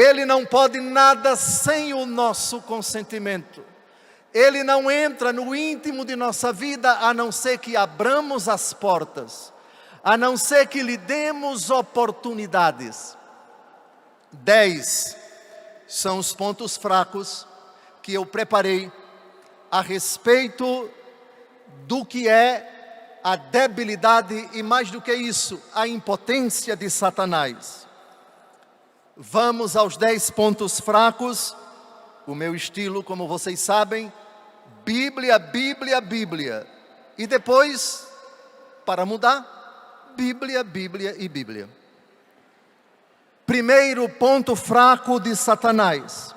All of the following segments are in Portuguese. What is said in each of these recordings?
Ele não pode nada sem o nosso consentimento. Ele não entra no íntimo de nossa vida a não ser que abramos as portas, a não ser que lhe demos oportunidades. 10 são os pontos fracos que eu preparei a respeito do que é a debilidade e, mais do que isso, a impotência de Satanás. Vamos aos 10 pontos fracos. O meu estilo, como vocês sabem, Bíblia, Bíblia, Bíblia. E depois, para mudar, Bíblia, Bíblia e Bíblia. Primeiro ponto fraco de Satanás,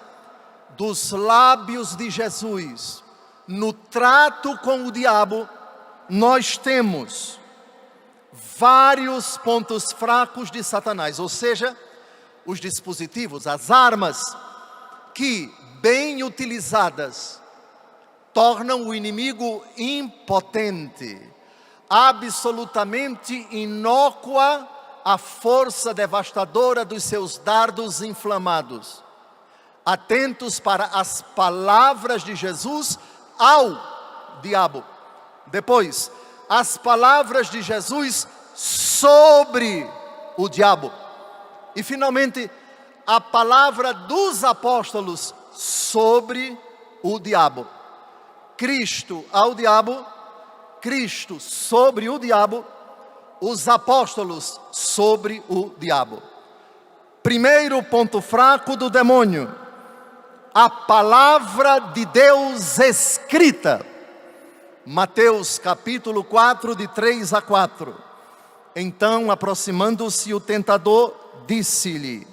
dos lábios de Jesus, no trato com o diabo, nós temos vários pontos fracos de Satanás, ou seja, os dispositivos, as armas, que, bem utilizadas, tornam o inimigo impotente, absolutamente inócua a força devastadora dos seus dardos inflamados. Atentos para as palavras de Jesus ao diabo. Depois, as palavras de Jesus sobre o diabo. E finalmente, a palavra dos apóstolos sobre o diabo. Cristo ao diabo, Cristo sobre o diabo, os apóstolos sobre o diabo. Primeiro ponto fraco do demônio, a palavra de Deus escrita. Mateus capítulo 4, de 3 a 4. Então, aproximando-se o tentador, disse-lhe: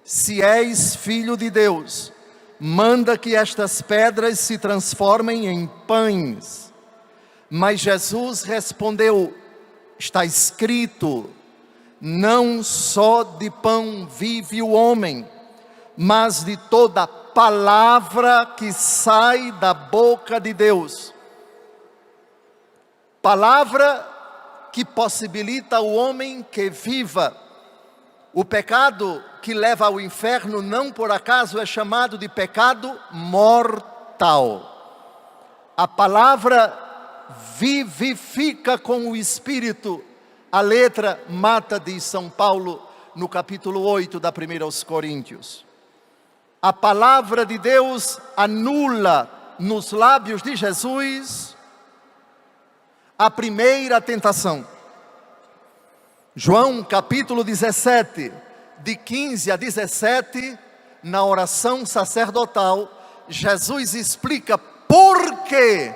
se és filho de Deus, manda que estas pedras se transformem em pães. Mas Jesus respondeu: está escrito, não só de pão vive o homem, mas de toda palavra que sai da boca de Deus. Palavra que possibilita o homem que viva. O pecado que leva ao inferno, não por acaso é chamado de pecado mortal. A palavra vivifica com o Espírito. A letra mata, diz São Paulo no capítulo 8 da 1 aos Coríntios. A palavra de Deus anula nos lábios de Jesus a primeira tentação. João capítulo 17, de 15 a 17, na oração sacerdotal, Jesus explica por que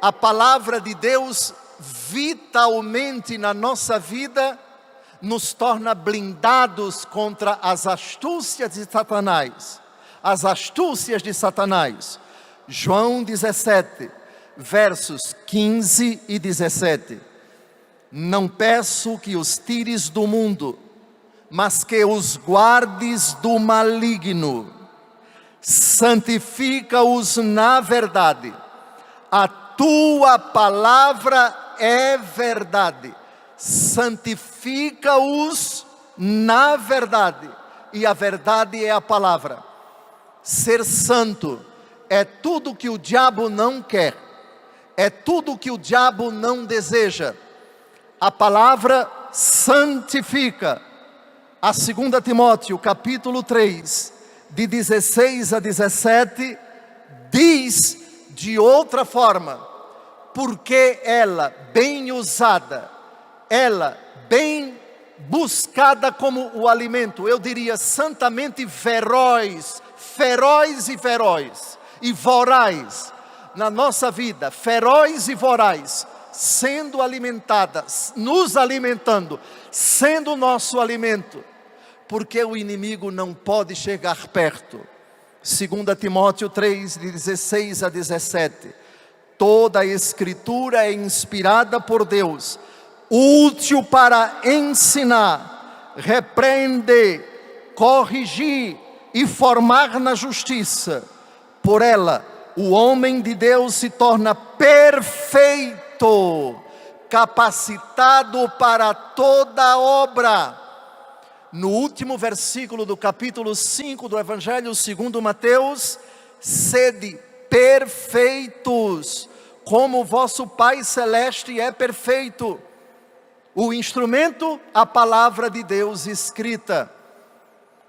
a palavra de Deus vitalmente na nossa vida nos torna blindados contra as astúcias de Satanás. As astúcias de Satanás. João 17, versos 15 e 17. Não peço que os tires do mundo, mas que os guardes do maligno. Santifica-os na verdade. A tua palavra é verdade. Santifica-os na verdade. E a verdade é a palavra. Ser santo é tudo que o diabo não quer. É tudo que o diabo não deseja. A palavra santifica. A 2 Timóteo capítulo 3, de 16 a 17, diz de outra forma, porque ela bem usada, ela bem buscada como o alimento, eu diria santamente feroz e voraz na nossa vida, feroz e voraz, sendo alimentada, nos alimentando, sendo o nosso alimento, porque o inimigo não pode chegar perto. 2 Timóteo 3, de 16 a 17. Toda a Escritura é inspirada por Deus, útil para ensinar, repreender, corrigir e formar na justiça. Por ela, o homem de Deus se torna perfeito, capacitado para toda obra. no último versículo do capítulo 5 do Evangelho segundo Mateus: sede perfeitos, como o vosso Pai Celeste é perfeito. O instrumento, a palavra de Deus escrita.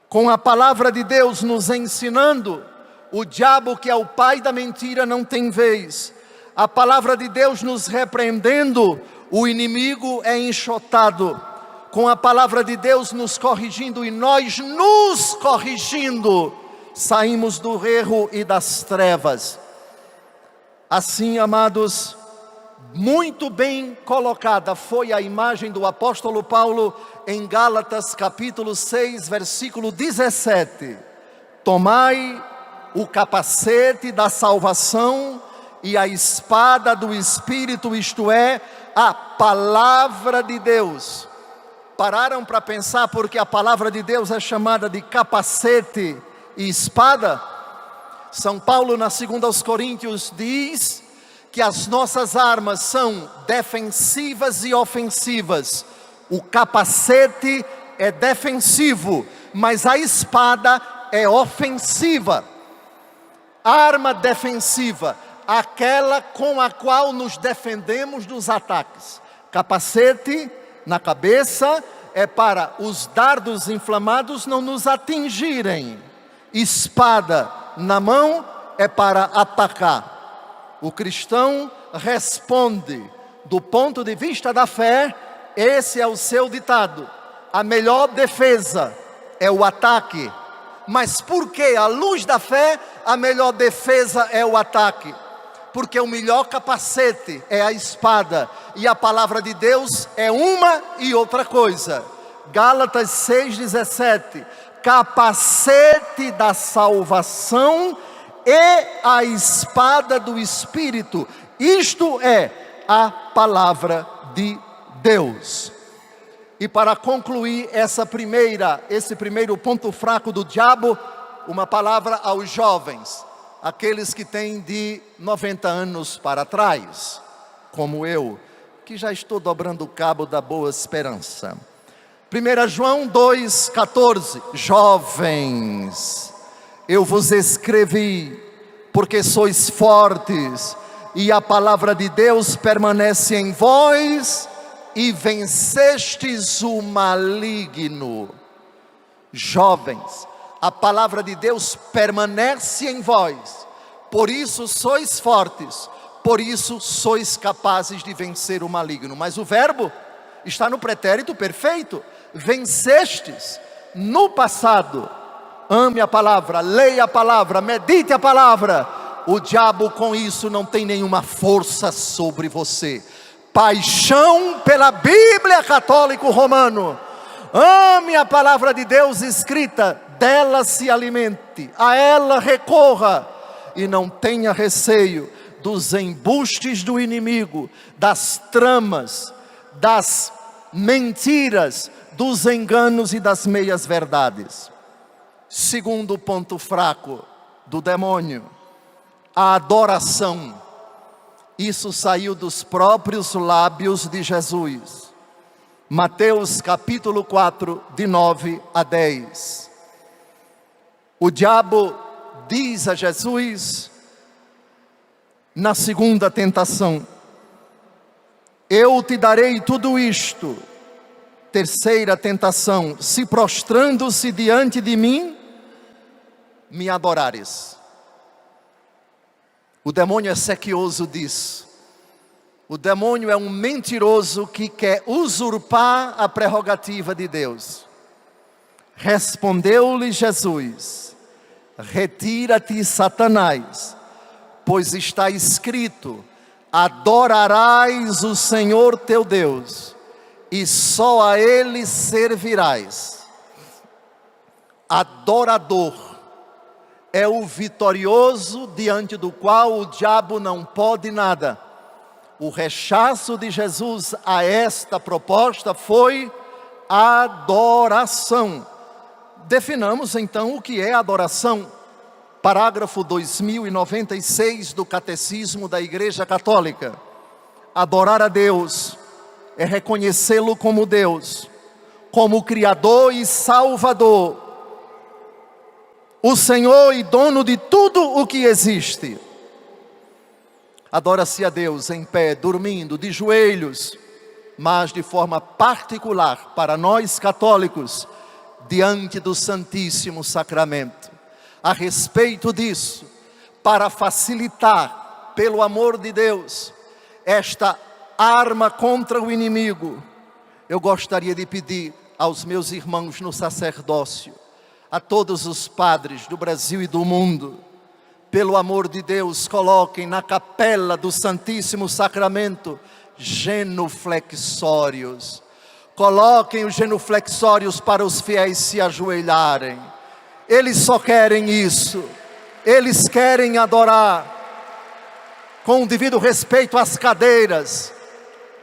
Com a palavra de Deus nos ensinando, o diabo, que é o pai da mentira, não tem vez. A palavra de Deus nos repreendendo, o inimigo é enxotado. Com a palavra de Deus nos corrigindo e nós nos corrigindo, saímos do erro e das trevas. Assim, amados, muito bem colocada foi a imagem do apóstolo Paulo em Gálatas capítulo 6, versículo 17. Tomai o capacete da salvação e a espada do Espírito, isto é, a palavra de Deus. Pararam para pensar porque a palavra de Deus é chamada de capacete e espada? São Paulo, na 2 aos Coríntios, diz que as nossas armas são defensivas e ofensivas. O capacete é defensivo, mas a espada é ofensiva. Arma defensiva, aquela com a qual nos defendemos dos ataques. Capacete na cabeça é para os dardos inflamados não nos atingirem. Espada na mão é para atacar. O cristão responde do ponto de vista da fé. Esse é o seu ditado: a melhor defesa é o ataque. Mas por que, à luz da fé, a melhor defesa é o ataque? Porque o melhor capacete é a espada, e a palavra de Deus é uma e outra coisa. Gálatas 6,17: capacete da salvação e a espada do Espírito, isto é, a palavra de Deus. E para concluir esse primeiro ponto fraco do diabo, uma palavra aos jovens, aqueles que têm de 90 anos para trás, como eu, que já estou dobrando o cabo da boa esperança. 1 João 2,14: jovens, eu vos escrevi porque sois fortes, e a palavra de Deus permanece em vós, e vencestes o maligno. Jovens, a palavra de Deus permanece em vós, por isso sois fortes, por isso sois capazes de vencer o maligno. Mas o verbo está no pretérito perfeito: vencestes. No passado, ame a palavra, leia a palavra, medite a palavra. O diabo com isso não tem nenhuma força sobre você. Paixão pela Bíblia católico romano. Ame a palavra de Deus escrita, dela se alimente, a ela recorra, e não tenha receio dos embustes do inimigo, das tramas, das mentiras, dos enganos e das meias verdades. Segundo ponto fraco do demônio: a adoração. Isso saiu dos próprios lábios de Jesus. Mateus capítulo 4, de 9 a 10. O diabo diz a Jesus, na segunda tentação: eu te darei tudo isto. Terceira tentação: se prostrando-se diante de mim, me adorares. O demônio é sequioso disso. O demônio é um mentiroso que quer usurpar a prerrogativa de Deus. Respondeu-lhe Jesus: retira-te, Satanás, pois está escrito: adorarás o Senhor teu Deus, e só a Ele servirás. Adorador é o vitorioso diante do qual o diabo não pode nada. O rechaço de Jesus a esta proposta foi adoração. Definamos então o que é adoração. Parágrafo 2096 do Catecismo da Igreja Católica. Adorar a Deus é reconhecê-lo como Deus, como Criador e Salvador, o Senhor e dono de tudo o que existe. Adora-se a Deus em pé, dormindo, de joelhos, mas de forma particular para nós católicos, diante do Santíssimo Sacramento. A respeito disso, para facilitar, pelo amor de Deus, esta arma contra o inimigo, eu gostaria de pedir aos meus irmãos no sacerdócio, a todos os padres do Brasil e do mundo, pelo amor de Deus, coloquem na capela do Santíssimo Sacramento genuflexórios. Coloquem os genuflexórios para os fiéis se ajoelharem. Eles só querem isso. Eles querem adorar com o devido respeito às cadeiras.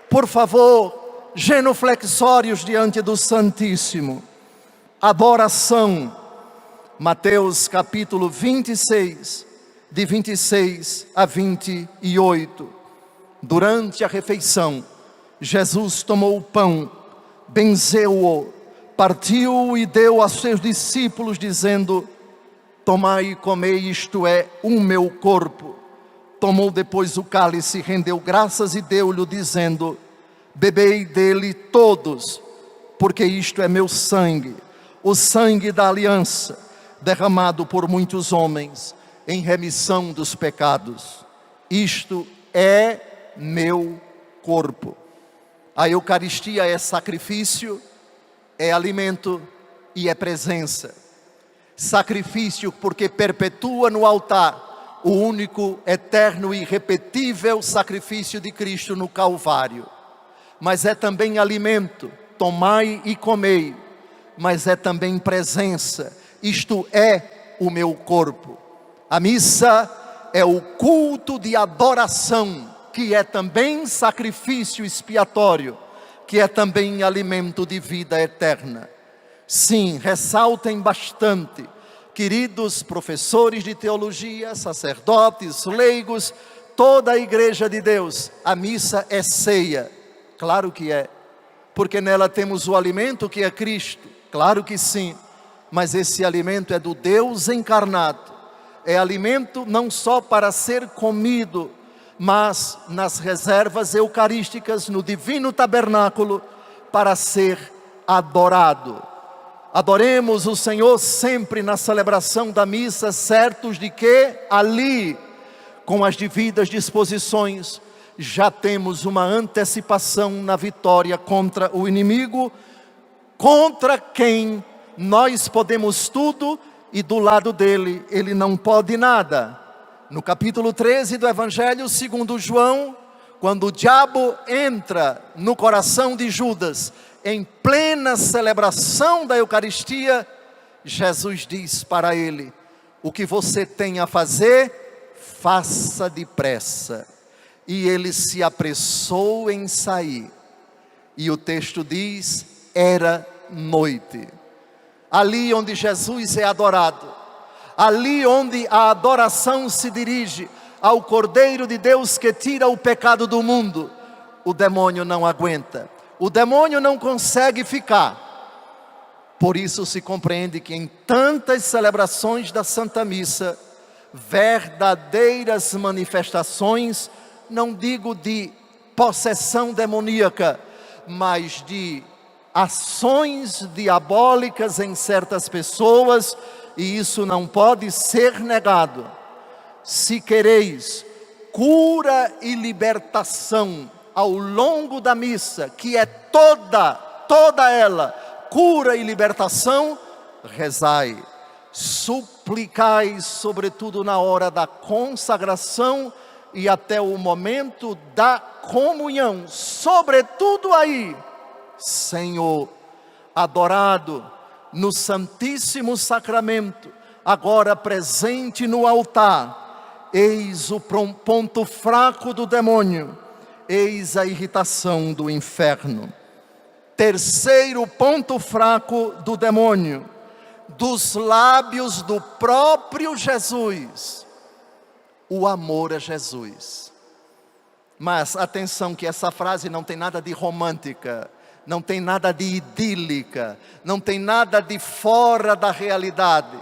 Por favor, genuflexórios diante do Santíssimo. Adoração. Mateus capítulo 26, de 26 a 28. Durante a refeição, Jesus tomou o pão, benzeu-o, partiu e deu a seus discípulos, dizendo: tomai e comei, isto é o meu corpo. Tomou depois o cálice, rendeu graças e deu-lhe, dizendo: bebei dele todos, porque isto é meu sangue, o sangue da aliança, derramado por muitos homens, em remissão dos pecados. Isto é meu corpo. A Eucaristia é sacrifício, é alimento e é presença. Sacrifício porque perpetua no altar o único, eterno e irrepetível sacrifício de Cristo no Calvário. Mas é também alimento, tomai e comei, mas é também presença, isto é o meu corpo. A missa é o culto de adoração, que é também sacrifício expiatório, que é também alimento de vida eterna. Sim, ressaltem bastante, queridos professores de teologia, sacerdotes, leigos, toda a igreja de Deus, a missa é ceia. Claro que é, porque nela temos o alimento que é Cristo, claro que sim, mas esse alimento é do Deus encarnado, é alimento não só para ser comido, mas nas reservas eucarísticas, no divino tabernáculo, para ser adorado. Adoremos o Senhor sempre na celebração da missa, certos de que ali, com as devidas disposições, já temos uma antecipação na vitória contra o inimigo, contra quem nós podemos tudo e do lado dele ele não pode nada. No capítulo 13 do Evangelho segundo João, quando o diabo entra no coração de Judas, em plena celebração da Eucaristia, Jesus diz para ele: o que você tem a fazer, faça depressa. E ele se apressou em sair. E o texto diz: era noite. Ali onde Jesus é adorado, ali onde a adoração se dirige ao Cordeiro de Deus que tira o pecado do mundo, o demônio não aguenta, o demônio não consegue ficar. Por isso se compreende que em tantas celebrações da Santa Missa, verdadeiras manifestações, não digo de possessão demoníaca, mas de ações diabólicas em certas pessoas, e isso não pode ser negado. Se quereis cura e libertação ao longo da missa, que é toda ela, cura e libertação, rezai, suplicai, sobretudo na hora da consagração e até o momento da comunhão, sobretudo aí, Senhor, adorado no Santíssimo Sacramento, agora presente no altar, eis o ponto fraco do demônio, eis a irritação do inferno. Terceiro ponto fraco do demônio, dos lábios do próprio Jesus, o amor a Jesus. Mas atenção que essa frase não tem nada de romântica, não tem nada de idílica, não tem nada de fora da realidade,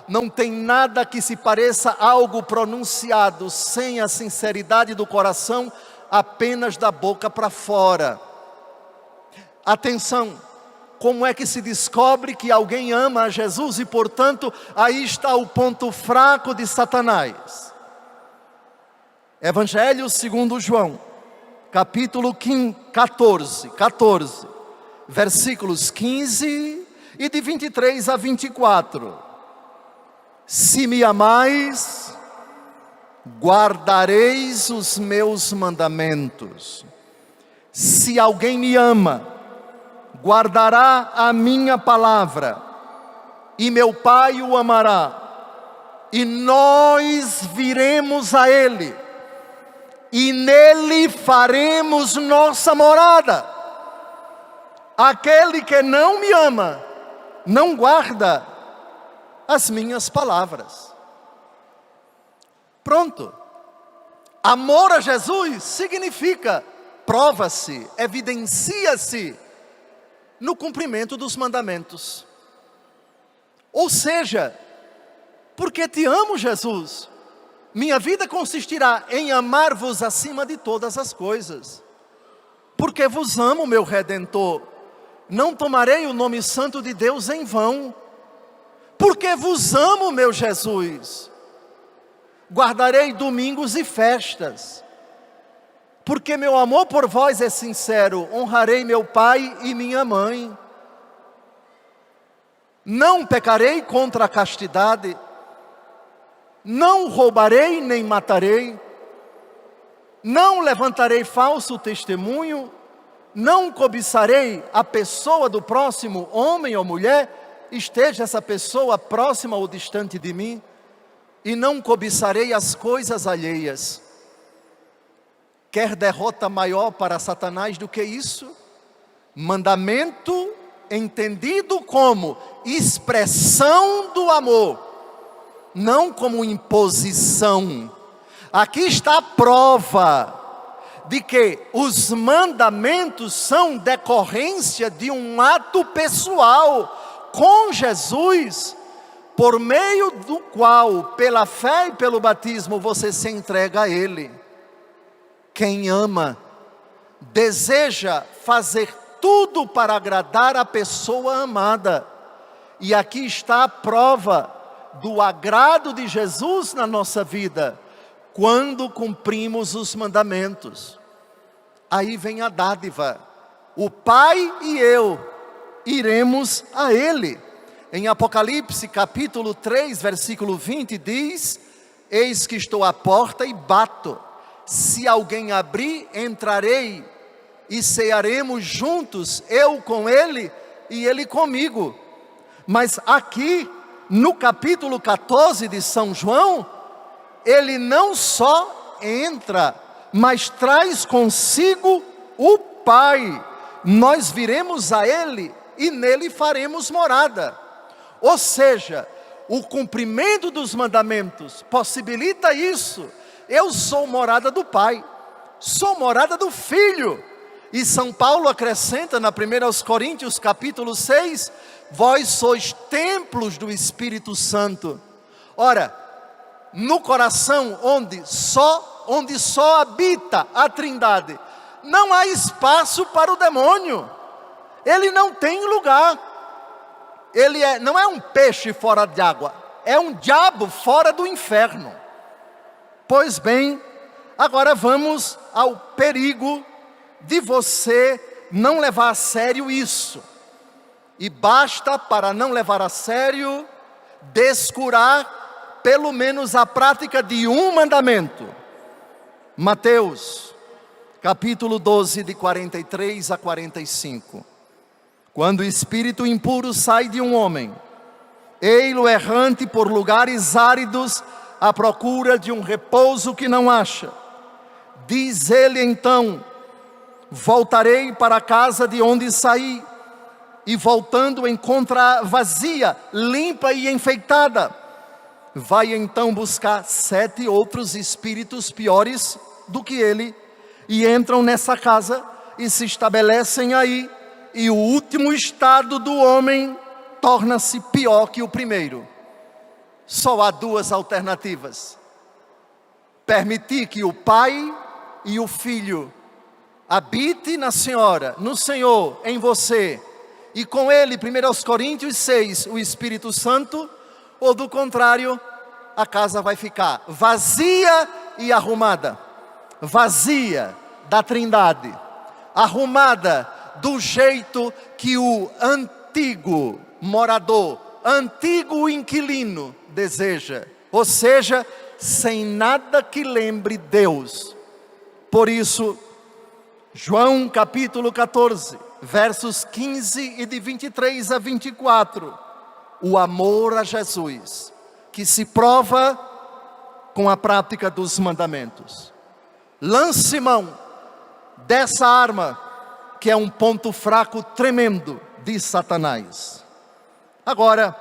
não tem nada que se pareça algo pronunciado sem a sinceridade do coração, apenas da boca para fora. Atenção, como é que se descobre que alguém ama a Jesus? E portanto, aí está o ponto fraco de Satanás. Evangelho segundo João, capítulo 14, versículos 15 e de 23 a 24. Se me amais, guardareis os meus mandamentos. Se alguém me ama, guardará a minha palavra, e meu Pai o amará, e nós viremos a Ele, e nele faremos nossa morada. Aquele que não me ama, não guarda as minhas palavras. Pronto. Amor a Jesus significa, prova-se, evidencia-se no cumprimento dos mandamentos. Ou seja, porque te amo, Jesus, minha vida consistirá em amar-vos acima de todas as coisas. Porque vos amo, meu Redentor, não tomarei o nome santo de Deus em vão. Porque vos amo, meu Jesus, guardarei domingos e festas. Porque meu amor por vós é sincero, honrarei meu pai e minha mãe. Não pecarei contra a castidade, não roubarei nem matarei, não levantarei falso testemunho, não cobiçarei a pessoa do próximo, homem ou mulher, esteja essa pessoa próxima ou distante de mim, e não cobiçarei as coisas alheias. Quer derrota maior para Satanás do que isso? Mandamento entendido como expressão do amor, não como imposição. Aqui está a prova de que os mandamentos são decorrência de um ato pessoal com Jesus, por meio do qual, pela fé e pelo batismo, você se entrega a Ele. Quem ama, deseja fazer tudo para agradar a pessoa amada. E aqui está a prova do agrado de Jesus na nossa vida, quando cumprimos os mandamentos. Aí vem a dádiva, o Pai e eu iremos a Ele. Em Apocalipse capítulo 3, versículo 20 diz: eis que estou à porta e bato. Se alguém abrir, entrarei e cearemos juntos, eu com ele e ele comigo. Mas aqui, no capítulo 14 de São João, ele não só entra, mas traz consigo o Pai. Nós viremos a Ele e nele faremos morada. Ou seja, o cumprimento dos mandamentos possibilita isso. Eu sou morada do Pai, sou morada do Filho. E São Paulo acrescenta na 1 Coríntios capítulo 6, vós sois templos do Espírito Santo. Ora, no coração onde só habita a Trindade, não há espaço para o demônio. Ele não tem lugar. Ele não é um peixe fora de água, é um diabo fora do inferno. Pois bem, agora vamos ao perigo de você não levar a sério isso. E basta, para não levar a sério, descurar pelo menos a prática de um mandamento. Mateus, capítulo 12, de 43 a 45. Quando o espírito impuro sai de um homem, ei-lo errante por lugares áridos, à procura de um repouso que não acha. Diz ele então: voltarei para a casa de onde saí. E voltando encontra vazia, limpa e enfeitada. Vai então buscar 7 outros espíritos piores do que ele, e entram nessa casa e se estabelecem aí, e o último estado do homem torna-se pior que o primeiro. Só há duas alternativas: permitir que o pai e o filho habite na senhora, no Senhor, em você, e com ele, 1 Coríntios 6, o Espírito Santo, ou do contrário, a casa vai ficar vazia e arrumada. Vazia da Trindade, arrumada do jeito que o antigo morador, antigo inquilino deseja, ou seja, sem nada que lembre Deus. Por isso, João capítulo 14, versos 15 e de 23 a 24, o amor a Jesus, que se prova com a prática dos mandamentos. Lance mão dessa arma, que é um ponto fraco tremendo de Satanás. Agora,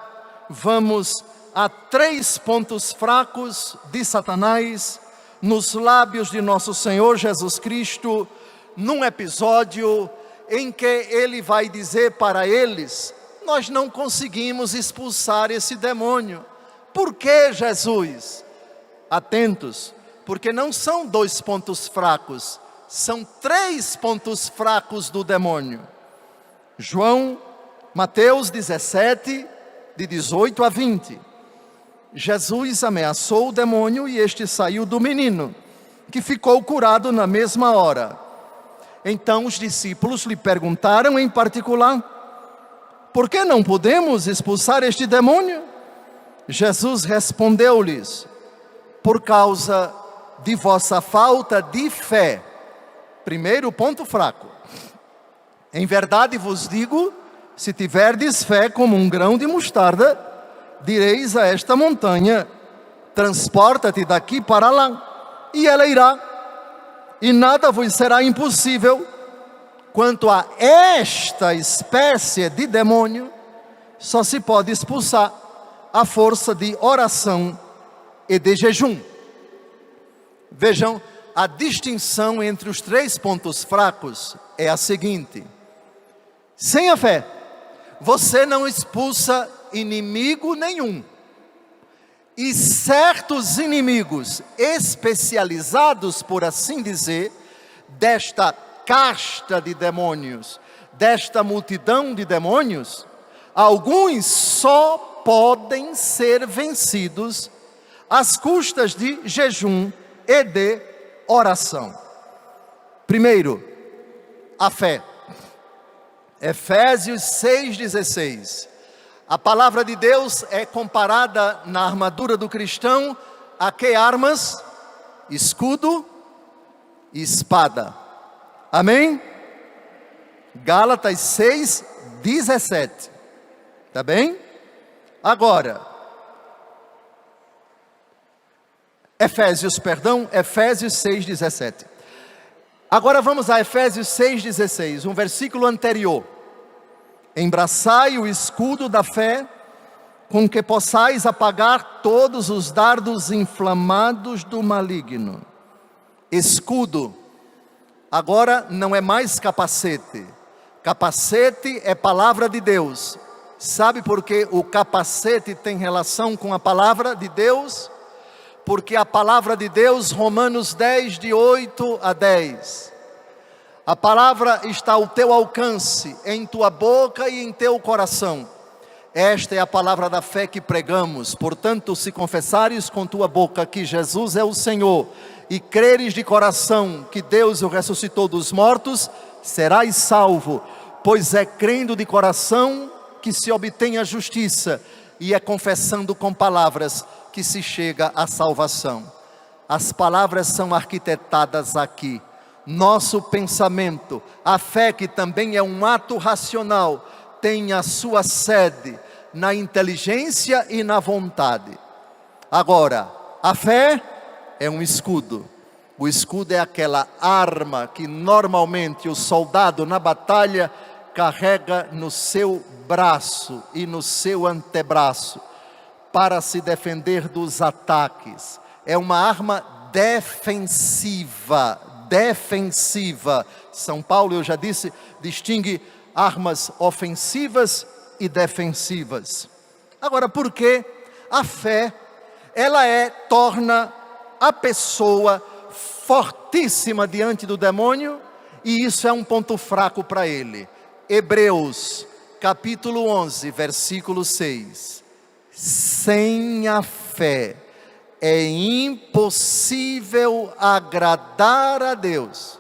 vamos a 3 pontos fracos de Satanás nos lábios de nosso Senhor Jesus Cristo, num episódio em que ele vai dizer para eles: nós não conseguimos expulsar esse demônio. Por que, Jesus? Atentos, porque não são 2 pontos fracos, são 3 pontos fracos do demônio. Mateus 17, de 18 a 20. Jesus ameaçou o demônio e este saiu do menino, que ficou curado na mesma hora. Então os discípulos lhe perguntaram em particular: por que não podemos expulsar este demônio? Jesus respondeu-lhes: por causa de vossa falta de fé. Primeiro ponto fraco. Em verdade vos digo, se tiverdes fé como um grão de mostarda, direis a esta montanha: transporta-te daqui para lá, e ela irá, e nada vos será impossível. Quanto a esta espécie de demônio, só se pode expulsar à força de oração e de jejum. Vejam, a distinção entre os 3 pontos fracos é a seguinte: sem a fé, você não expulsa inimigo nenhum. E certos inimigos especializados, por assim dizer, desta casta de demônios, desta multidão de demônios, alguns só podem ser vencidos às custas de jejum e de oração. Primeiro, a fé. Efésios 6,16. A palavra de Deus é comparada na armadura do cristão a que armas? Escudo e espada. Amém? Gálatas 6,17. Tá bem? Agora, Efésios 6,17. Agora vamos a Efésios 6,16, um versículo anterior. Embraçai o escudo da fé, com que possais apagar todos os dardos inflamados do maligno. Escudo, agora não é mais capacete. Capacete é palavra de Deus. Sabe por que o capacete tem relação com a palavra de Deus? Porque a palavra de Deus, Romanos 10, de 8 a 10. A palavra está ao teu alcance, em tua boca e em teu coração. Esta é a palavra da fé que pregamos. Portanto, se confessares com tua boca que Jesus é o Senhor, e creres de coração que Deus o ressuscitou dos mortos, serás salvo. Pois é crendo de coração que se obtém a justiça, e é confessando com palavras que se chega à salvação. As palavras são arquitetadas aqui. Nosso pensamento, a fé, que também é um ato racional, tem a sua sede na inteligência e na vontade. Agora, a fé é um escudo. O escudo é aquela arma que normalmente o soldado na batalha carrega no seu braço e no seu antebraço para se defender dos ataques. É uma arma defensiva. São Paulo, eu já disse, distingue armas ofensivas e defensivas. Agora, por que a fé, torna a pessoa fortíssima diante do demônio, e isso é um ponto fraco para ele? Hebreus, capítulo 11, versículo 6. Sem a fé é impossível agradar a Deus.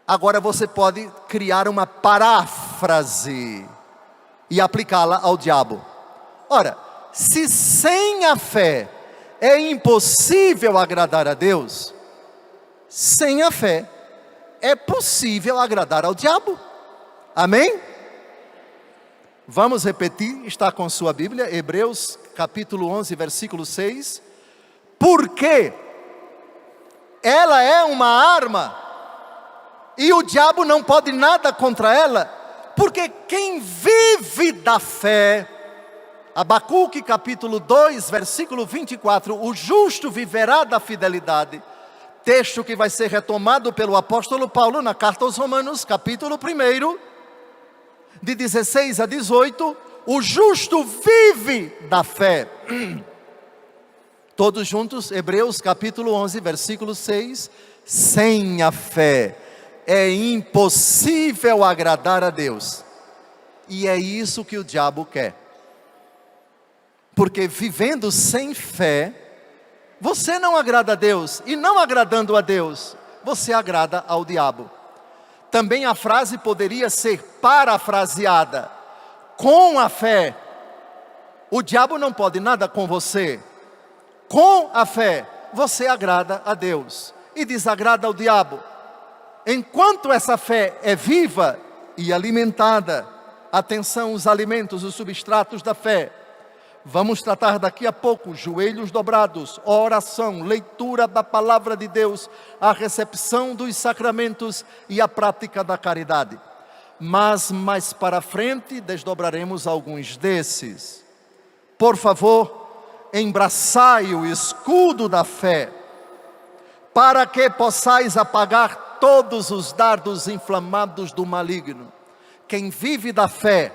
Agora você pode criar uma paráfrase e aplicá-la ao diabo. Ora, se sem a fé é impossível agradar a Deus, sem a fé é possível agradar ao diabo. Amém? Vamos repetir, está com sua Bíblia, Hebreus capítulo 11, versículo 6. Porque ela é uma arma, e o diabo não pode nada contra ela, porque quem vive da fé, Abacuque capítulo 2, versículo 24, o justo viverá da fidelidade, texto que vai ser retomado pelo apóstolo Paulo na carta aos Romanos, capítulo 1, de 16 a 18, o justo vive da fé. Todos juntos, Hebreus capítulo 11, versículo 6, sem a fé é impossível agradar a Deus. E é isso que o diabo quer. Porque vivendo sem fé, você não agrada a Deus, e não agradando a Deus, você agrada ao diabo. Também a frase poderia ser parafraseada: com a fé, o diabo não pode nada com você. Com a fé, você agrada a Deus e desagrada ao diabo. Enquanto essa fé é viva e alimentada, atenção, os alimentos, os substratos da fé. Vamos tratar daqui a pouco, joelhos dobrados, oração, leitura da palavra de Deus, a recepção dos sacramentos e a prática da caridade. Mas mais para frente desdobraremos alguns desses. Por favor, embraçai o escudo da fé, para que possais apagar todos os dardos inflamados do maligno. Quem vive da fé,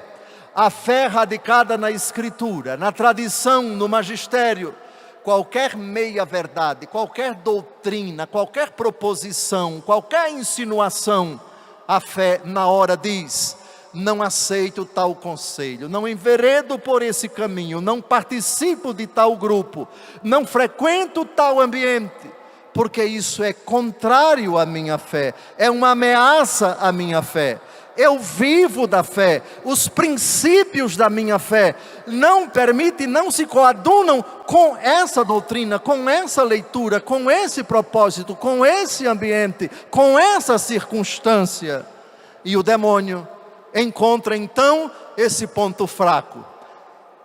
a fé radicada na Escritura, na tradição, no magistério, qualquer meia-verdade, qualquer doutrina, qualquer proposição, qualquer insinuação, a fé na hora diz: não aceito tal conselho, não enveredo por esse caminho, não participo de tal grupo, não frequento tal ambiente, porque isso é contrário à minha fé, é uma ameaça à minha fé. Eu vivo da fé, os princípios da minha fé não permitem, não se coadunam com essa doutrina, com essa leitura, com esse propósito, com esse ambiente, com essa circunstância. E o demônio encontra então esse ponto fraco.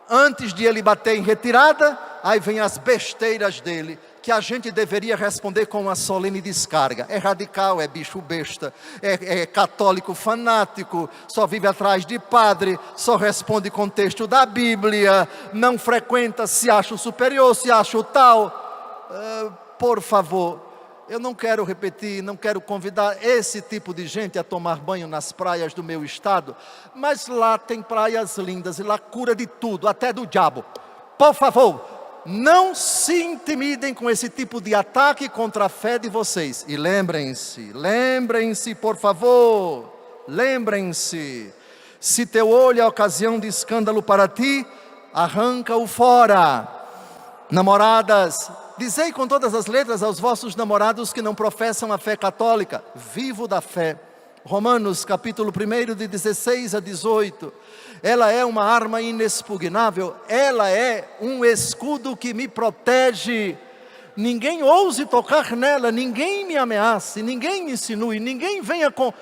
Antes de ele bater em retirada, aí vem as besteiras dele, que a gente deveria responder com uma solene descarga. É radical, é bicho besta, é católico fanático, só vive atrás de padre, só responde com texto da Bíblia, não frequenta, se acha o superior, se acha o tal. Por favor, eu não quero repetir, não quero convidar esse tipo de gente a tomar banho nas praias do meu estado, mas lá tem praias lindas e lá cura de tudo, até do diabo. Por favor, não se intimidem com esse tipo de ataque contra a fé de vocês. E lembrem-se, por favor, lembrem-se. Se teu olho é ocasião de escândalo para ti, arranca-o fora. Namoradas, dizei com todas as letras aos vossos namorados que não professam a fé católica: vivo da fé. Romanos capítulo 1, de 16 a 18. Ela é uma arma inexpugnável, ela é um escudo que me protege. Ninguém ouse tocar nela, ninguém me ameace, ninguém me insinue, ninguém venha com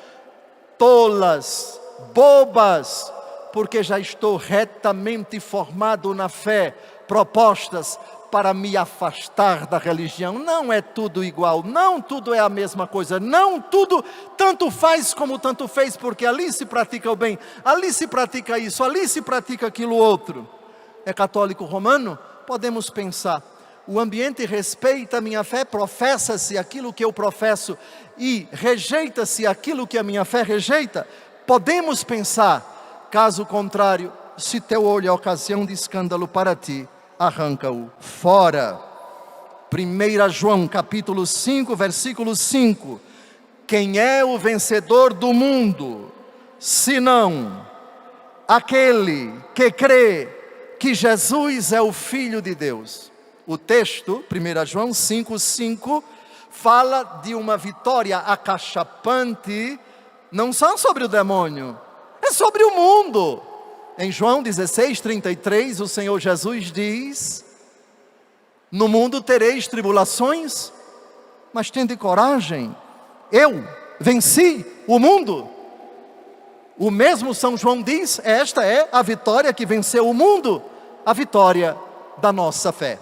tolas, bobas, porque já estou retamente formado na fé, propostas para me afastar da religião. Não é tudo igual, não tudo é a mesma coisa, não tudo tanto faz como tanto fez, porque ali se pratica o bem, ali se pratica isso, ali se pratica aquilo outro. É católico romano? Podemos pensar. O ambiente respeita a minha fé, professa-se aquilo que eu professo e rejeita-se aquilo que a minha fé rejeita? podemos pensar. Caso contrário, se teu olho é ocasião de escândalo para ti, arranca-o fora. 1 João capítulo 5, versículo 5. Quem é o vencedor do mundo, senão aquele que crê que Jesus é o Filho de Deus? O texto, 1 João 5, 5, fala de uma vitória acachapante, não só sobre o demônio, é sobre o mundo. Em João 16, 33, o Senhor Jesus diz: no mundo tereis tribulações, mas tende coragem, eu venci o mundo. O mesmo São João diz: esta é a vitória que venceu o mundo, a vitória da nossa fé.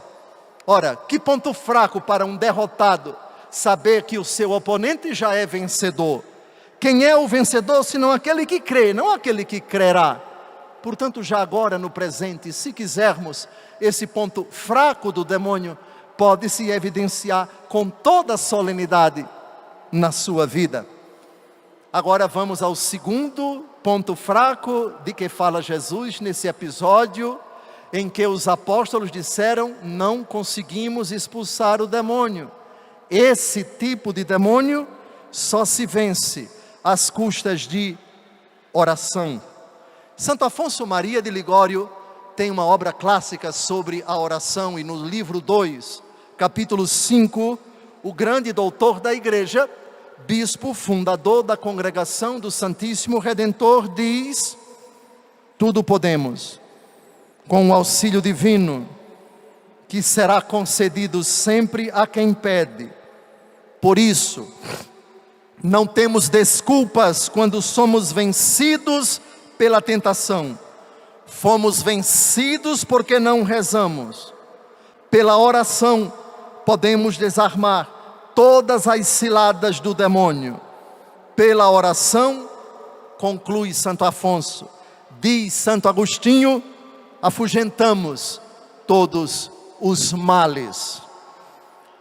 Ora, que ponto fraco para um derrotado saber que o seu oponente já é vencedor. Quem é o vencedor senão aquele que crê, não aquele que crerá. Portanto, já agora no presente, se quisermos, esse ponto fraco do demônio pode se evidenciar com toda a solenidade na sua vida. Agora vamos ao segundo ponto fraco de que fala Jesus nesse episódio, em que os apóstolos disseram: não conseguimos expulsar o demônio. Esse tipo de demônio só se vence às custas de oração. Santo Afonso Maria de Ligório tem uma obra clássica sobre a oração, e no livro 2, capítulo 5, o grande doutor da igreja, bispo fundador da congregação do Santíssimo Redentor, diz: tudo podemos, com o auxílio divino, que será concedido sempre a quem pede. Por isso, não temos desculpas quando somos vencidos pela tentação. Fomos vencidos porque não rezamos. Pela oração, podemos desarmar todas as ciladas do demônio. Pela oração, conclui Santo Afonso, diz Santo Agostinho, afugentamos todos os males.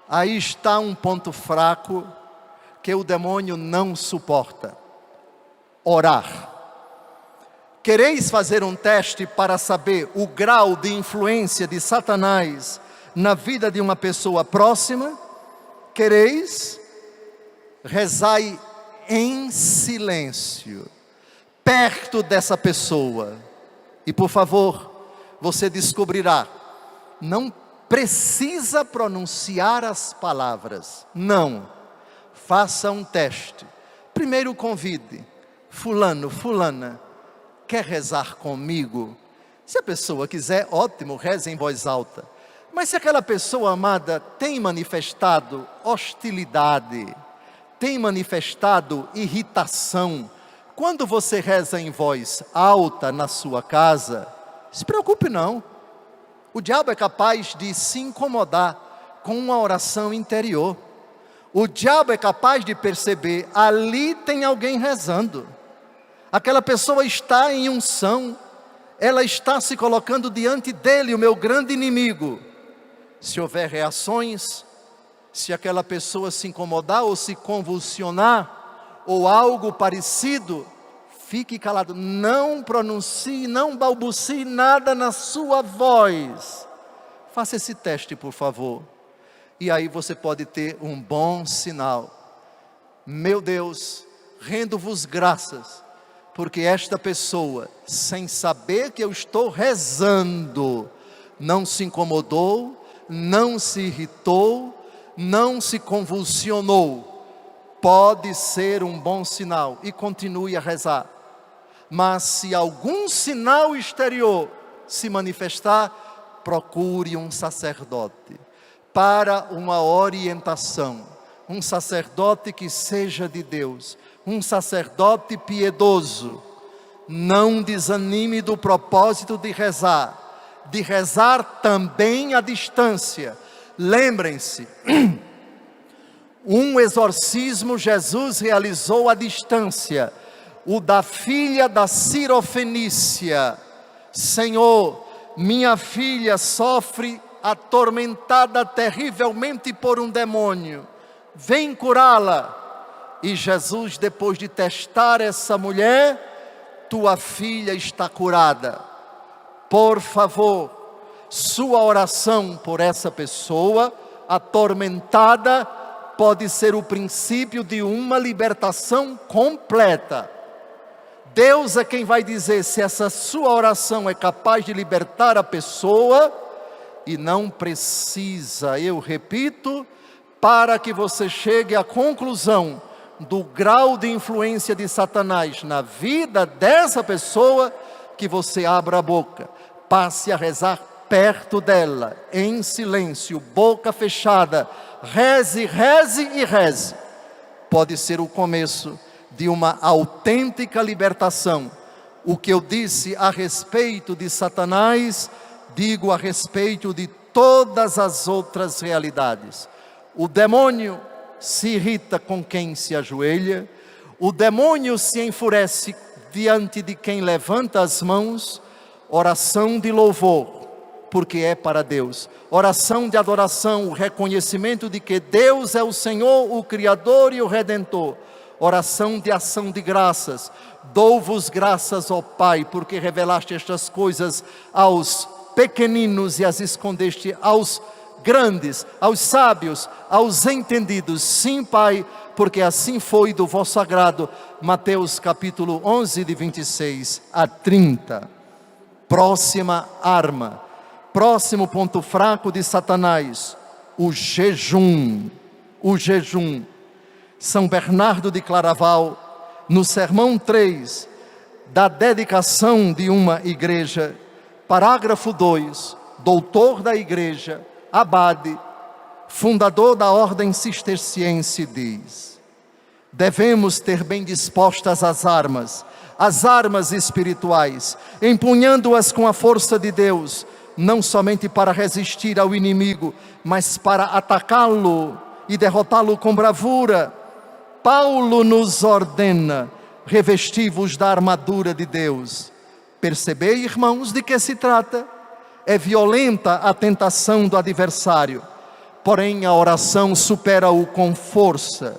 Aí está um ponto fraco que o demônio não suporta: orar. Quereis fazer um teste para saber o grau de influência de Satanás na vida de uma pessoa próxima? Quereis? Rezai em silêncio, perto dessa pessoa. E por favor, você descobrirá, não precisa pronunciar as palavras. Não. Faça um teste. Primeiro convide: fulano, fulana, quer rezar comigo? Se a pessoa quiser, ótimo, reze em voz alta. Mas se aquela pessoa amada tem manifestado hostilidade, tem manifestado irritação, quando você reza em voz alta na sua casa, se preocupe não. O diabo é capaz de se incomodar com uma oração interior. O diabo é capaz de perceber: ali tem alguém rezando. Aquela pessoa está em unção, ela está se colocando diante dele, o meu grande inimigo. Se houver reações, se aquela pessoa se incomodar ou se convulsionar, ou algo parecido, fique calado, não pronuncie, não balbucie nada na sua voz. Faça esse teste, por favor. E aí você pode ter um bom sinal. Meu Deus, rendo-vos graças, porque esta pessoa, sem saber que eu estou rezando, não se incomodou, não se irritou, não se convulsionou. Pode ser um bom sinal, e continue a rezar. Mas se algum sinal exterior se manifestar, procure um sacerdote para uma orientação. Um sacerdote que seja de Deus, um sacerdote piedoso. Não desanime do propósito de rezar também à distância. Lembrem-se, um exorcismo Jesus realizou à distância, o da filha da Sirofenícia. Senhor, minha filha sofre atormentada terrivelmente por um demônio, vem curá-la. E Jesus, depois de testar essa mulher, tua filha está curada. Por favor, sua oração por essa pessoa atormentada pode ser o princípio de uma libertação completa. Deus é quem vai dizer se essa sua oração é capaz de libertar a pessoa, e não precisa, eu repito, para que você chegue à conclusão do grau de influência de Satanás na vida dessa pessoa, que você abra a boca, passe a rezar perto dela, em silêncio, boca fechada, reze, reze e reze. Pode ser o começo de uma autêntica libertação. O que eu disse a respeito de Satanás, digo a respeito de todas as outras realidades. O demônio se irrita com quem se ajoelha, o demônio se enfurece diante de quem levanta as mãos. Oração de louvor, porque é para Deus. Oração de adoração, o reconhecimento de que Deus é o Senhor, o Criador e o Redentor. Oração de ação de graças. Dou-vos graças, ó Pai, porque revelaste estas coisas aos pequeninos e as escondeste aos grandes, aos sábios, aos entendidos. Sim, Pai, porque assim foi do vosso agrado. Mateus capítulo 11, de 26 a 30. Próxima arma, próximo ponto fraco de Satanás, o jejum. O jejum. São Bernardo de Claraval, no sermão 3, da dedicação de uma igreja, parágrafo 2, doutor da igreja, abade, fundador da ordem cisterciense, diz: devemos ter bem dispostas as armas espirituais, empunhando-as com a força de Deus, não somente para resistir ao inimigo, mas para atacá-lo e derrotá-lo com bravura. Paulo nos ordena: revesti-vos da armadura de Deus. Percebei, irmãos, de que se trata? É violenta a tentação do adversário, porém a oração supera-o com força.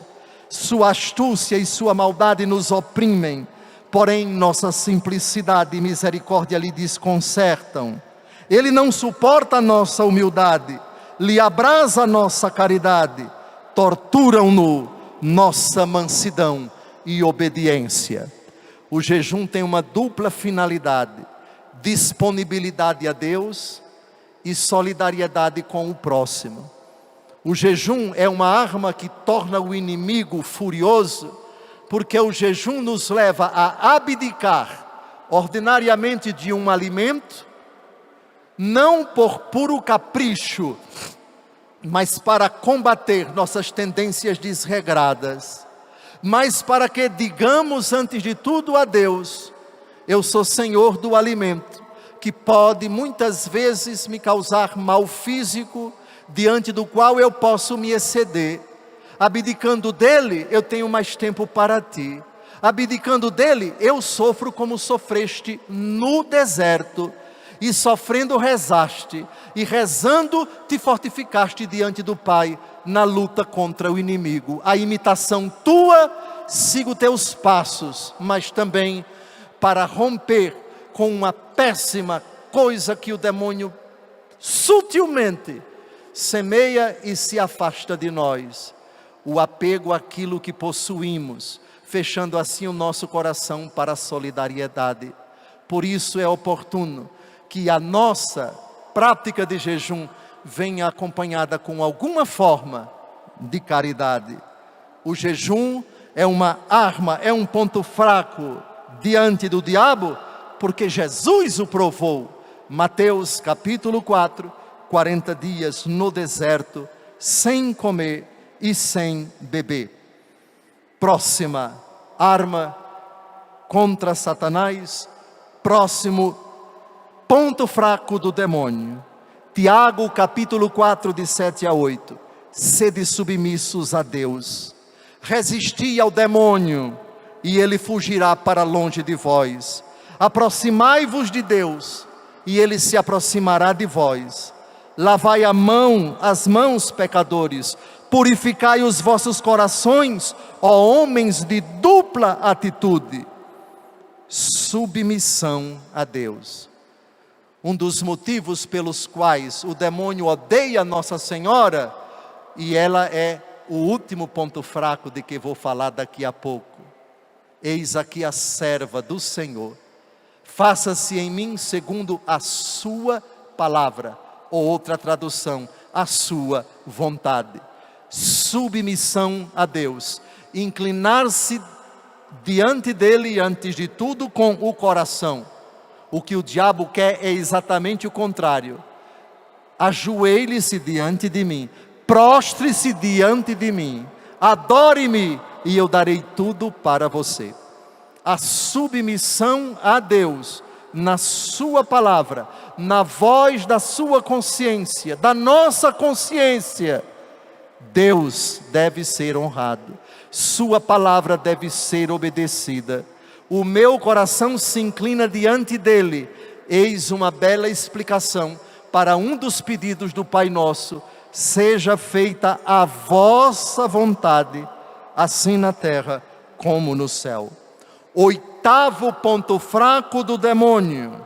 Sua astúcia e sua maldade nos oprimem, porém nossa simplicidade e misericórdia lhe desconcertam. Ele não suporta a nossa humildade, lhe abrasa a nossa caridade, torturam-no nossa mansidão e obediência. O jejum tem uma dupla finalidade: disponibilidade a Deus e solidariedade com o próximo. O jejum é uma arma que torna o inimigo furioso, porque o jejum nos leva a abdicar ordinariamente de um alimento, não por puro capricho, mas para combater nossas tendências desregradas, mas para que digamos antes de tudo a Deus: eu sou senhor do alimento, que pode muitas vezes me causar mal físico, diante do qual eu posso me exceder. Abdicando dele, eu tenho mais tempo para ti. Abdicando dele, eu sofro como sofreste no deserto, e sofrendo rezaste, e rezando te fortificaste diante do Pai, na luta contra o inimigo. A imitação tua, sigo teus passos, mas também para romper com uma péssima coisa que o demônio sutilmente semeia e se afasta de nós: o apego àquilo que possuímos, fechando assim o nosso coração para a solidariedade. Por isso é oportuno que a nossa prática de jejum venha acompanhada com alguma forma de caridade. O jejum é uma arma, é um ponto fraco diante do diabo, porque Jesus o provou. Mateus capítulo 4, 40 dias no deserto, sem comer e sem beber. Próxima arma contra Satanás, próximo ponto fraco do demônio. Tiago capítulo 4, de 7 a 8. Sede submissos a Deus, resisti ao demônio, e ele fugirá para longe de vós. Aproximai-vos de Deus, e ele se aproximará de vós. Lavai as mãos, pecadores, purificai os vossos corações, ó homens de dupla atitude. submissão a Deus. Um dos motivos pelos quais o demônio odeia Nossa Senhora, e ela é o último ponto fraco de que vou falar daqui a pouco. Eis aqui a serva do Senhor, faça-se em mim segundo a sua palavra, ou outra tradução, a sua vontade. Submissão a Deus, inclinar-se diante dele, antes de tudo, com o coração. O que o diabo quer é exatamente o contrário. Ajoelhe-se diante de mim, prostre-se diante de mim, adore-me e eu darei tudo para você. A submissão a Deus, na sua palavra, na voz da sua consciência, da nossa consciência, Deus deve ser honrado, sua palavra deve ser obedecida. O meu coração se inclina diante dele. Eis uma bela explicação para um dos pedidos do Pai Nosso: seja feita a vossa vontade, assim na terra como no céu. Oitavo ponto fraco do demônio: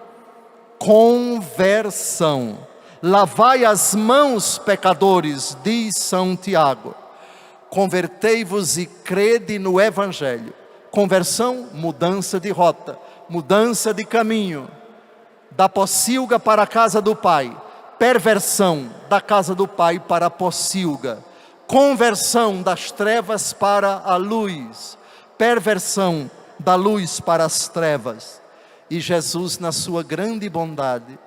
conversão. Lavai as mãos, pecadores, diz São Tiago. Convertei-vos e crede no Evangelho. Conversão, mudança de rota, mudança de caminho, da pocilga para a casa do Pai. Perversão, da casa do Pai para a pocilga. Conversão, das trevas para a luz. Perversão, da luz para as trevas. E Jesus, na sua grande bondade,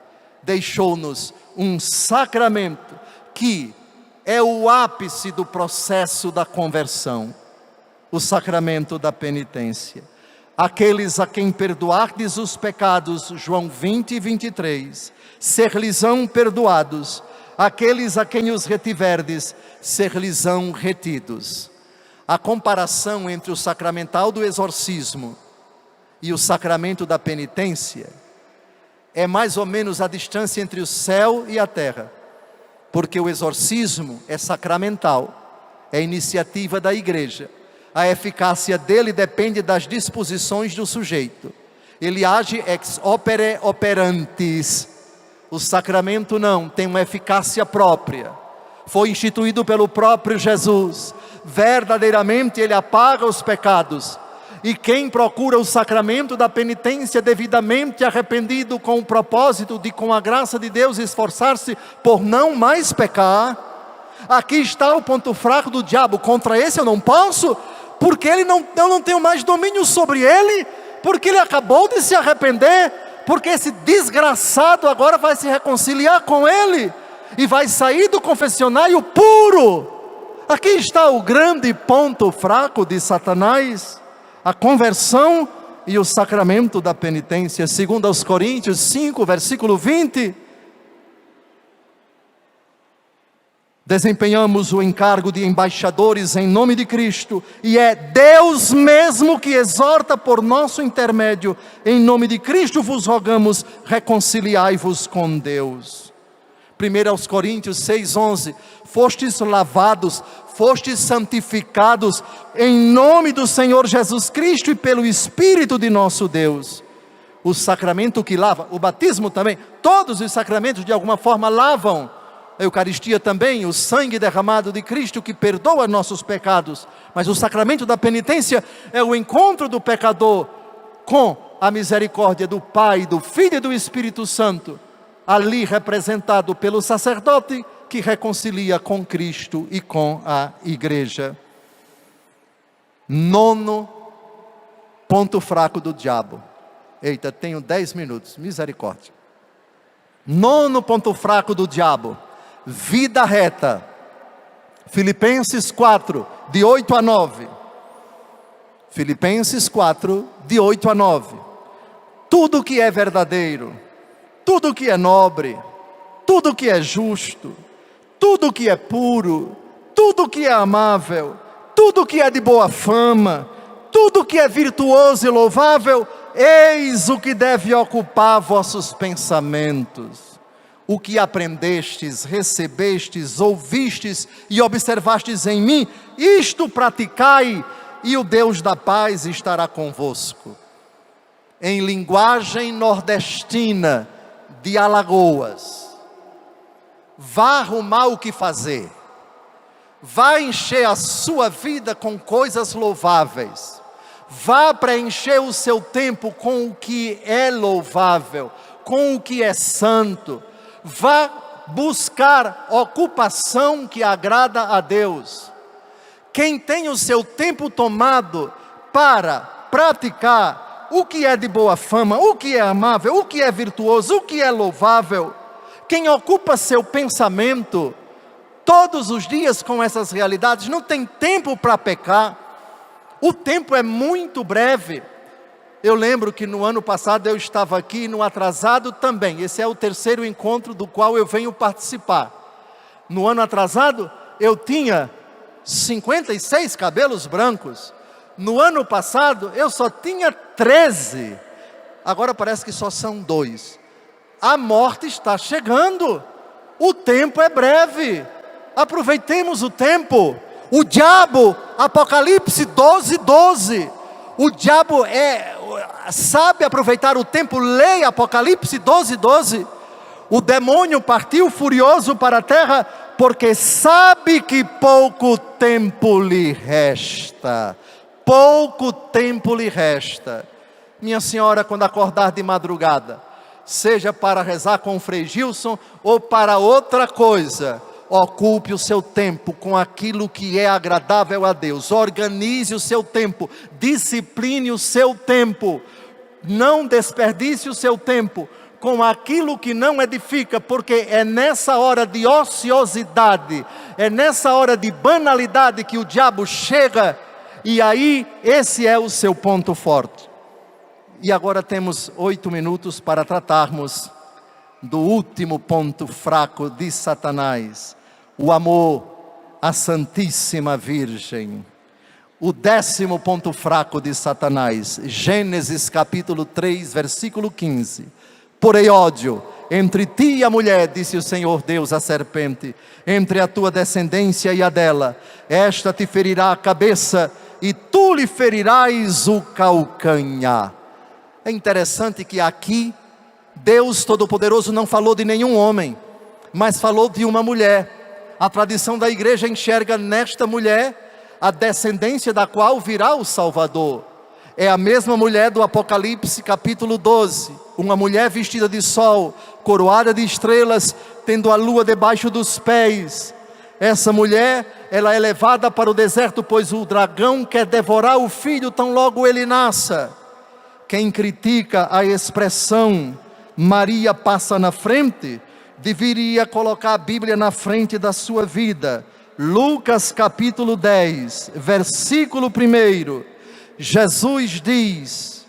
deixou-nos um sacramento que é o ápice do processo da conversão: o sacramento da penitência. Aqueles a quem perdoardes os pecados, João 20, 23, ser-lhes-ão perdoados. Aqueles a quem os retiverdes, ser-lhes-ão retidos. A comparação entre o sacramental do exorcismo e o sacramento da penitência é mais ou menos a distância entre o céu e a terra. Porque o exorcismo é sacramental, é iniciativa da igreja. A eficácia dele depende das disposições do sujeito. Ele age ex opere operantis. O sacramento não, tem uma eficácia própria. Foi instituído pelo próprio Jesus. Verdadeiramente ele apaga os pecados. E quem procura o sacramento da penitência devidamente arrependido, com o propósito de, com a graça de Deus, esforçar-se por não mais pecar, aqui está o ponto fraco do diabo. Contra esse eu não posso, porque eu não tenho mais domínio sobre ele, porque ele acabou de se arrepender, porque esse desgraçado agora vai se reconciliar com ele, e vai sair do confessionário puro. Aqui está o grande ponto fraco de Satanás: a conversão e o sacramento da penitência. 2 Coríntios 5, versículo 20. Desempenhamos o encargo de embaixadores em nome de Cristo, e é Deus mesmo que exorta por nosso intermédio. Em nome de Cristo vos rogamos, reconciliai-vos com Deus. 1 Coríntios 6, 11. Fostes lavados, fostes santificados em nome do Senhor Jesus Cristo e pelo Espírito de nosso Deus. O sacramento que lava, o batismo também, todos os sacramentos de alguma forma lavam. A Eucaristia também, o sangue derramado de Cristo que perdoa nossos pecados. Mas o sacramento da penitência é o encontro do pecador com a misericórdia do Pai, do Filho e do Espírito Santo, ali representado pelo sacerdote que reconcilia com Cristo e com a igreja. Nono ponto fraco do diabo. Eita, tenho 10 minutos, misericórdia. Nono ponto fraco do diabo: vida reta. Filipenses 4, de 8 a 9. Filipenses 4, de 8 a 9. Tudo que é verdadeiro, tudo que é nobre, tudo que é justo, tudo que é puro, tudo que é amável, tudo que é de boa fama, tudo que é virtuoso e louvável, eis o que deve ocupar vossos pensamentos. O que aprendestes, recebestes, ouvistes e observastes em mim, isto praticai, e o Deus da paz estará convosco. em linguagem nordestina de Alagoas. Vá arrumar o que fazer. Vá encher a sua vida com coisas louváveis. Vá preencher o seu tempo com o que é louvável, com o que é santo. Vá buscar ocupação que agrada a Deus. Quem tem o seu tempo tomado para praticar o que é de boa fama, o que é amável, o que é virtuoso, o que é louvável, quem ocupa seu pensamento todos os dias com essas realidades, não tem tempo para pecar. O tempo é muito breve. Eu lembro que no ano passado eu estava aqui no atrasado também. Esse é o terceiro encontro do qual eu venho participar. No ano atrasado eu tinha 56 cabelos brancos. No ano passado eu só tinha 13. Agora parece que só são 2. A morte está chegando. O tempo é breve. Aproveitemos o tempo. O diabo, Apocalipse 12:12. O diabo sabe aproveitar o tempo. Leia Apocalipse 12:12. O demônio partiu furioso para a terra, porque sabe que pouco tempo lhe resta. Pouco tempo lhe resta. Minha senhora, quando acordar de madrugada, seja para rezar com o Frei Gilson ou para outra coisa, ocupe o seu tempo com aquilo que é agradável a Deus. Organize o seu tempo, discipline o seu tempo. Não desperdice o seu tempo com aquilo que não edifica, porque é nessa hora de ociosidade, é nessa hora de banalidade que o diabo chega, e aí esse é o seu ponto forte. E agora temos 8 minutos para tratarmos do último ponto fraco de Satanás, o amor à Santíssima Virgem. O 10º ponto fraco de Satanás, Gênesis capítulo 3, versículo 15. Porém ódio entre ti e a mulher, disse o Senhor Deus à serpente, entre a tua descendência e a dela, esta te ferirá a cabeça e tu lhe ferirás o calcanhar. É interessante que aqui Deus Todo-Poderoso não falou de nenhum homem, mas falou de uma mulher. A tradição da igreja enxerga nesta mulher a descendência da qual virá o Salvador. É a mesma mulher do Apocalipse capítulo 12, uma mulher vestida de sol, coroada de estrelas, tendo a lua debaixo dos pés. Essa mulher, ela é levada para o deserto, pois o dragão quer devorar o filho tão logo ele nasça. Quem critica a expressão Maria passa na frente, deveria colocar a Bíblia na frente da sua vida. Lucas capítulo 10, versículo 1, Jesus diz: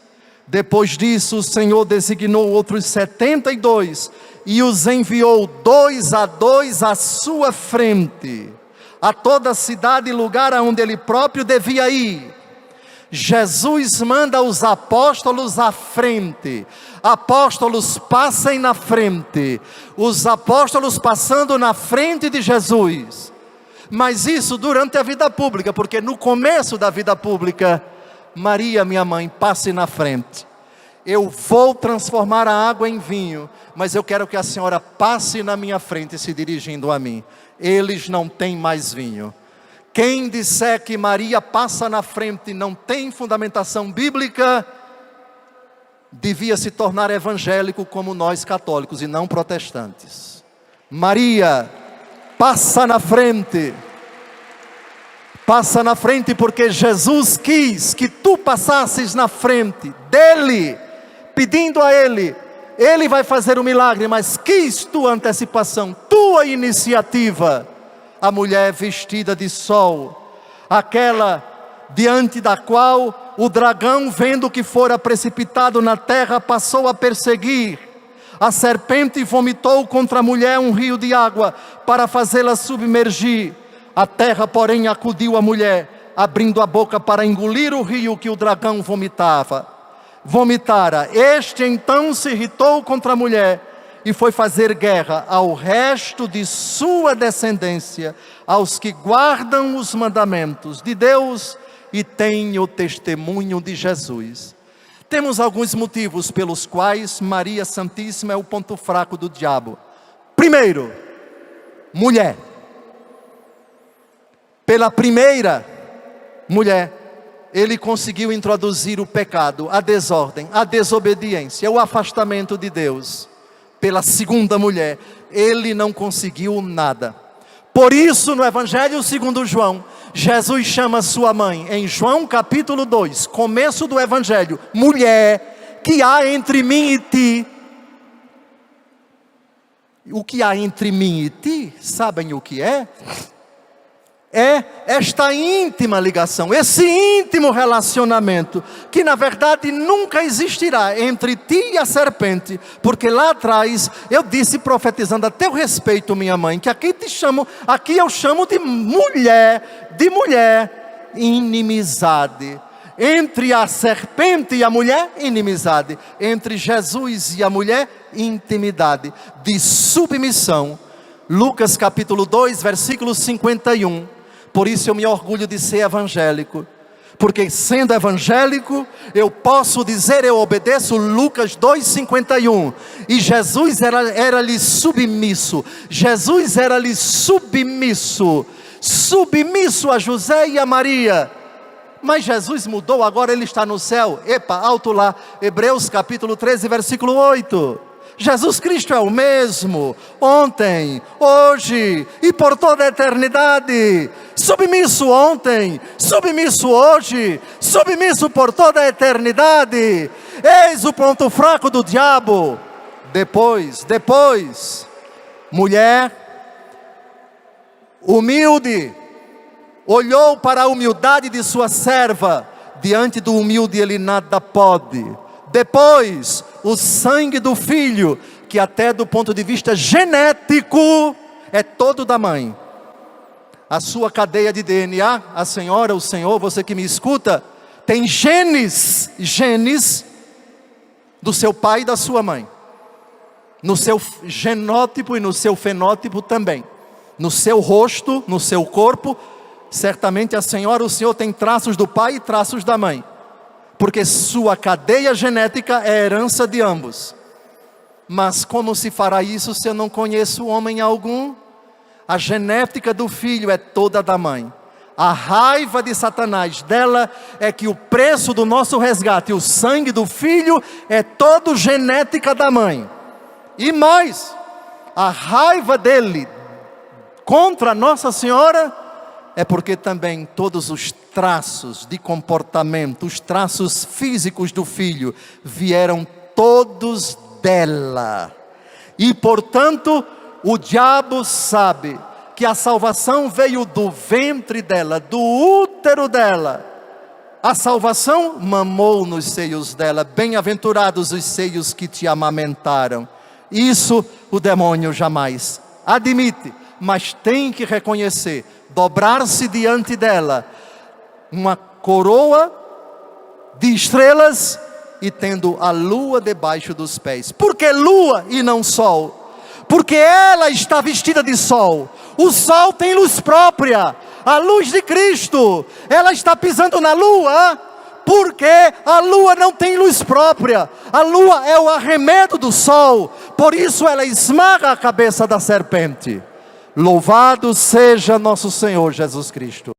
depois disso o Senhor designou outros 72 e os enviou 2 a 2 à sua frente, a toda cidade e lugar aonde ele próprio devia ir. Jesus manda os apóstolos à frente. Apóstolos passem na frente. Os apóstolos passando na frente de Jesus. Mas isso durante a vida pública, porque no começo da vida pública, Maria, minha mãe, passe na frente. Eu vou transformar a água em vinho, mas eu quero que a senhora passe na minha frente se dirigindo a mim. Eles não têm mais vinho. Quem disser que Maria passa na frente e não tem fundamentação bíblica, devia se tornar evangélico como nós católicos e não protestantes. Maria, passa na frente. Passa na frente porque Jesus quis que tu passasses na frente dele, pedindo a ele. Ele vai fazer o milagre, mas quis tua antecipação, tua iniciativa. A mulher vestida de sol, aquela diante da qual o dragão, vendo que fora precipitado na terra, passou a perseguir. A serpente vomitou contra a mulher um rio de água para fazê-la submergir. A terra, porém, acudiu à mulher, abrindo a boca para engolir o rio que o dragão vomitara. Este então se irritou contra a mulher e foi fazer guerra ao resto de sua descendência, aos que guardam os mandamentos de Deus e têm o testemunho de Jesus. Temos alguns motivos pelos quais Maria Santíssima é o ponto fraco do diabo. Primeiro, mulher. Pela primeira mulher, ele conseguiu introduzir o pecado, a desordem, a desobediência, o afastamento de Deus. Pela segunda mulher, ele não conseguiu nada. Por isso, no Evangelho segundo João, Jesus chama sua mãe, em João capítulo 2, começo do Evangelho: mulher, que há entre mim e ti? O que há entre mim e ti, sabem o que é? É esta íntima ligação, esse íntimo relacionamento, que na verdade nunca existirá entre ti e a serpente, porque lá atrás eu disse, profetizando a teu respeito, minha mãe, que aqui eu chamo de mulher, inimizade. Entre a serpente e a mulher, inimizade. Entre Jesus e a mulher, intimidade, de submissão. Lucas capítulo 2, versículo 51. Por isso eu me orgulho de ser evangélico, porque sendo evangélico, eu posso dizer, eu obedeço Lucas 2,51, e Jesus era-lhe submisso, Jesus era-lhe submisso a José e a Maria. Mas Jesus mudou, agora ele está no céu. Epa, alto lá, Hebreus capítulo 13, versículo 8. Jesus Cristo é o mesmo, ontem, hoje e por toda a eternidade. Submisso ontem, submisso hoje, submisso por toda a eternidade. Eis o ponto fraco do diabo. Depois, mulher humilde, olhou para a humildade de sua serva. Diante do humilde ele nada pode. Depois, o sangue do filho, que até do ponto de vista genético é todo da mãe. A sua cadeia de DNA, a senhora, o senhor, você que me escuta, tem genes do seu pai e da sua mãe. No seu genótipo e no seu fenótipo também. No seu rosto, no seu corpo, certamente a senhora, o senhor tem traços do pai e traços da mãe. Porque sua cadeia genética é herança de ambos. Mas como se fará isso se eu não conheço homem algum? A genética do filho é toda da mãe. A raiva de Satanás dela é que o preço do nosso resgate, o sangue do filho, é todo genética da mãe. E mais, a raiva dele contra Nossa Senhora é porque também todos os traços de comportamento, os traços físicos do filho, vieram todos dela. E portanto, o diabo sabe que a salvação veio do ventre dela, do útero dela. A salvação mamou nos seios dela. Bem-aventurados os seios que te amamentaram. Isso o demônio jamais admite, mas tem que reconhecer, dobrar-se diante dela, uma coroa de estrelas e tendo a lua debaixo dos pés. Por que lua e não sol? Porque ela está vestida de sol. O sol tem luz própria, a luz de Cristo. Ela está pisando na lua, porque a lua não tem luz própria. A lua é o arremedo do sol, por isso ela esmaga a cabeça da serpente. Louvado seja nosso Senhor Jesus Cristo.